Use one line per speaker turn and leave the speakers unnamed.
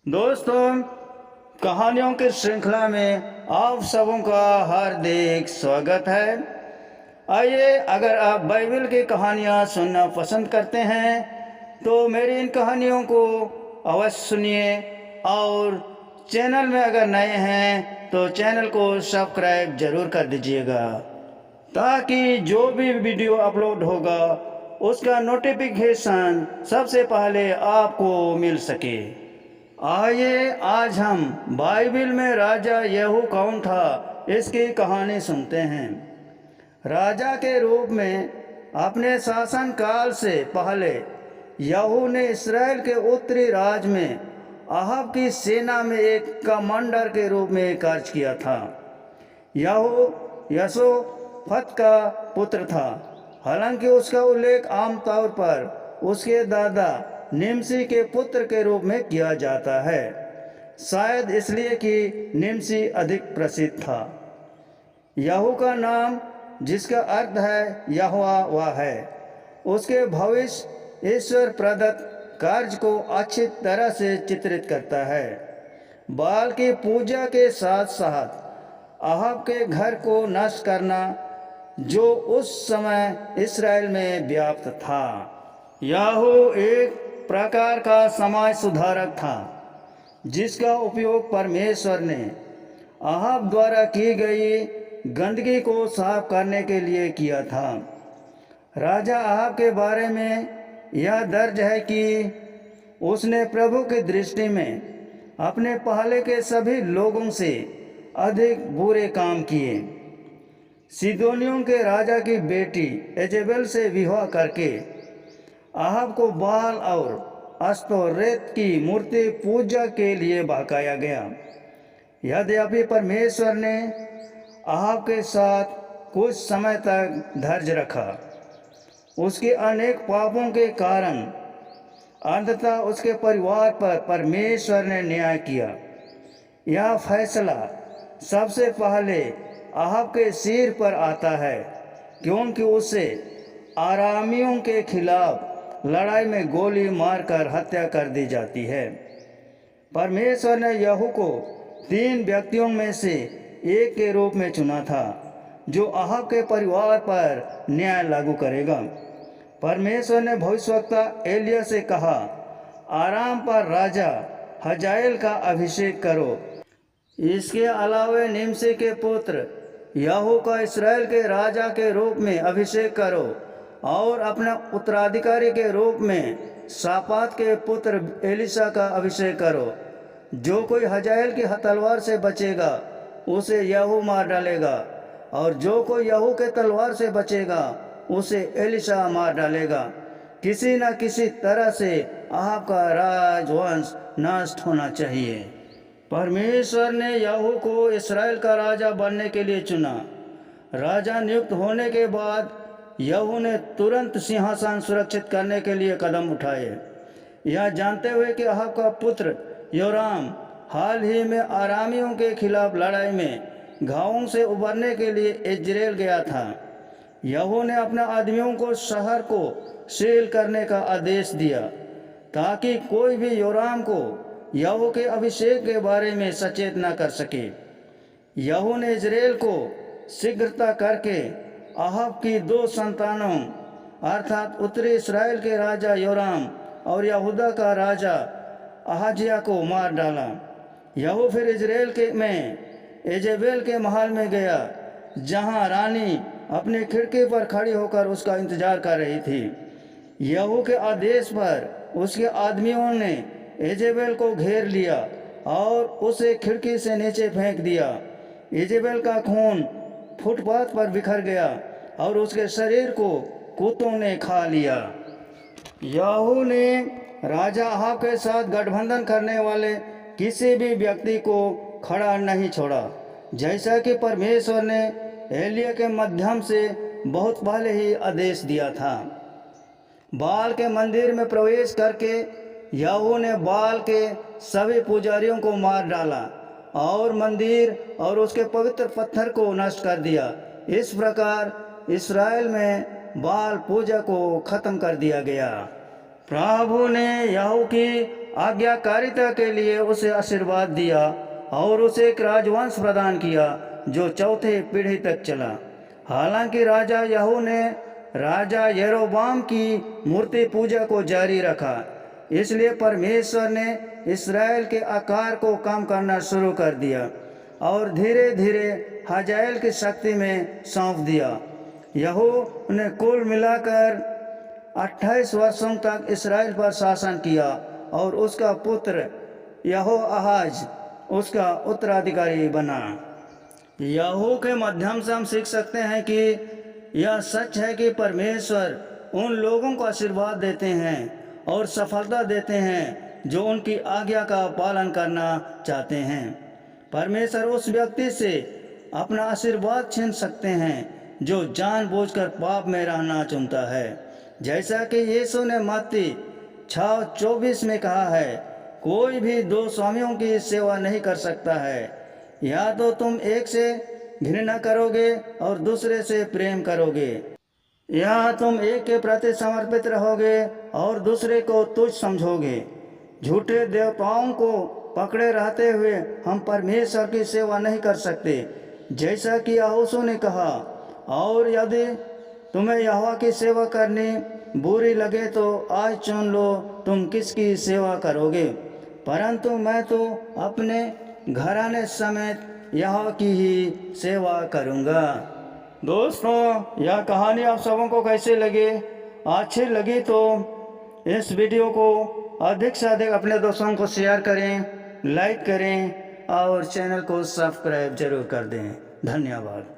दोस्तों, कहानियों की श्रृंखला में आप सबों का हार्दिक स्वागत है। आइए, अगर आप बाइबल की कहानियाँ सुनना पसंद करते हैं तो मेरी इन कहानियों को अवश्य सुनिए, और चैनल में अगर नए हैं तो चैनल को सब्सक्राइब ज़रूर कर दीजिएगा, ताकि जो भी वीडियो अपलोड होगा उसका नोटिफिकेशन सबसे पहले आपको मिल सके। आइए, आज हम बाइबल में राजा यहू कौन था इसकी कहानी सुनते हैं। राजा के रूप में अपने शासन काल से पहले यहू ने इस्राएल के उत्तरी राज में अहाब की सेना में एक कमांडर के रूप में कार्य किया था। यहू यहोशापात का पुत्र था, हालांकि उसका उल्लेख आमतौर पर उसके दादा निमसी के पुत्र के रूप में किया जाता है, शायद इसलिए कि निमसी अधिक प्रसिद्ध था। यहू का नाम, जिसका अर्थ है यहोवा, वह है। उसके भविष्य ईश्वर प्रदत्त कार्य को अच्छी तरह से चित्रित करता है। बाल की पूजा के साथ साथ अहाब के घर को नष्ट करना, जो उस समय इस्राएल में व्याप्त था। यहू एक प्रकार का समाज सुधारक था, जिसका उपयोग परमेश्वर ने अहाब द्वारा की गई गंदगी को साफ करने के लिए किया था। राजा अहाब के बारे में यह दर्ज है कि उसने प्रभु की दृष्टि में अपने पहले के सभी लोगों से अधिक बुरे काम किए। सीदोनियों के राजा की बेटी एजेबेल से विवाह करके अहाब को बाल और अस्तोरेत की मूर्ति पूजा के लिए बहकाया गया। यद्यपि परमेश्वर ने अहाब के साथ कुछ समय तक धैर्य रखा, उसके अनेक पापों के कारण अंततः उसके परिवार पर परमेश्वर ने न्याय किया। यह फैसला सबसे पहले अहाब के सिर पर आता है, क्योंकि उसे आरामियों के खिलाफ लड़ाई में गोली मारकर हत्या कर दी जाती है। परमेश्वर ने यहू को 3 व्यक्तियों में से एक के रूप में चुना था, जो अहाब के परिवार पर न्याय लागू करेगा। परमेश्वर ने भविष्यवक्ता एलिय्याह से कहा, आराम पर राजा हजाएल का अभिषेक करो। इसके अलावा निमसी के पुत्र यहू का इस्राएल के राजा के रूप में अभिषेक करो, और अपने उत्तराधिकारी के रूप में शापात के पुत्र एलीशा का अभिषेक करो। जो कोई हजाएल की तलवार से बचेगा उसे यहू मार डालेगा, और जो कोई यहू के तलवार से बचेगा उसे एलीशा मार डालेगा। किसी न किसी तरह से अहाब का राजवंश नष्ट होना चाहिए। परमेश्वर ने यहू को इस्राएल का राजा बनने के लिए चुना। राजा नियुक्त होने के बाद यहू ने तुरंत सिंहासन सुरक्षित करने के लिए कदम उठाए, यह जानते हुए कि अहाब का पुत्र योराम हाल ही में आरामियों के खिलाफ लड़ाई में घावों से उबरने के लिए इजराइल गया था। यहू ने अपने आदमियों को शहर को सील करने का आदेश दिया, ताकि कोई भी योराम को यहू के अभिषेक के बारे में सचेत न कर सके। यहू ने इजराइल को शीघ्रता करके अहाब की 2 संतानों, अर्थात उत्तरी इस्राएल के राजा योराम और यहूदा का राजा अहाजिया को मार डाला। यहू फिर इजराइल के में एजेबेल के महल में गया, जहां रानी अपनी खिड़की पर खड़ी होकर उसका इंतजार कर रही थी। यहू के आदेश पर उसके आदमियों ने एजेबेल को घेर लिया और उसे खिड़की से नीचे फेंक दिया। एजेबेल का खून फुटपाथ पर बिखर गया और उसके शरीर को कुत्तों ने खा लिया। यहू ने राजा अहाब के साथ गठबंधन करने वाले किसी भी व्यक्ति को खड़ा नहीं छोड़ा, जैसा कि परमेश्वर ने एलिय्याह के माध्यम से बहुत पहले ही आदेश दिया था। बाल के मंदिर में प्रवेश करके यहू ने बाल के सभी पुजारियों को मार डाला और मंदिर और उसके पवित्र पत्थर को नष्ट कर दिया। इस प्रकार इस्राएल में बाल पूजा को खत्म कर दिया गया। प्रभु ने यहू की आज्ञाकारिता के लिए उसे आशीर्वाद दिया और उसे एक राजवंश प्रदान किया जो चौथे पीढ़ी तक चला। हालांकि राजा यहू ने राजा यरोबाम की मूर्ति पूजा को जारी रखा, इसलिए परमेश्वर ने इस्राएल के आकार को कम करना शुरू कर दिया और धीरे धीरे हजाएल की शक्ति में सौंप दिया। यहू ने कुल मिलाकर 28 वर्षों तक इस्राएल पर शासन किया और उसका पुत्र यहोआहाज उसका उत्तराधिकारी बना। यहू के माध्यम से हम सीख सकते हैं कि यह सच है कि परमेश्वर उन लोगों को आशीर्वाद देते हैं और सफलता देते हैं जो उनकी आज्ञा का पालन करना चाहते हैं। परमेश्वर उस व्यक्ति से अपना आशीर्वाद छीन सकते हैं जो जानबूझकर पाप में रहना चुनता है, जैसा कि यीशु ने मत्ती 6:24 में कहा है, कोई भी दो स्वामियों की सेवा नहीं कर सकता है, या तो तुम एक से घृणा करोगे और दूसरे से प्रेम करोगे, या तुम एक के प्रति समर्पित रहोगे और दूसरे को तुच्छ समझोगे। झूठे देवताओं को पकड़े रहते हुए हम परमेश्वर की सेवा नहीं कर सकते, जैसा कि यहोशू ने कहा। और यदि तुम्हें यहोवा की सेवा करनी बुरी लगे तो आज चुन लो तुम किसकी सेवा करोगे, परंतु मैं तो अपने घराने समेत यहोवा की ही सेवा करूँगा। दोस्तों, यह कहानी आप सबों को कैसे लगी? अच्छी लगी तो इस वीडियो को अधिक से अधिक अपने दोस्तों को शेयर करें, लाइक करें और चैनल को सब्सक्राइब जरूर कर दें। धन्यवाद।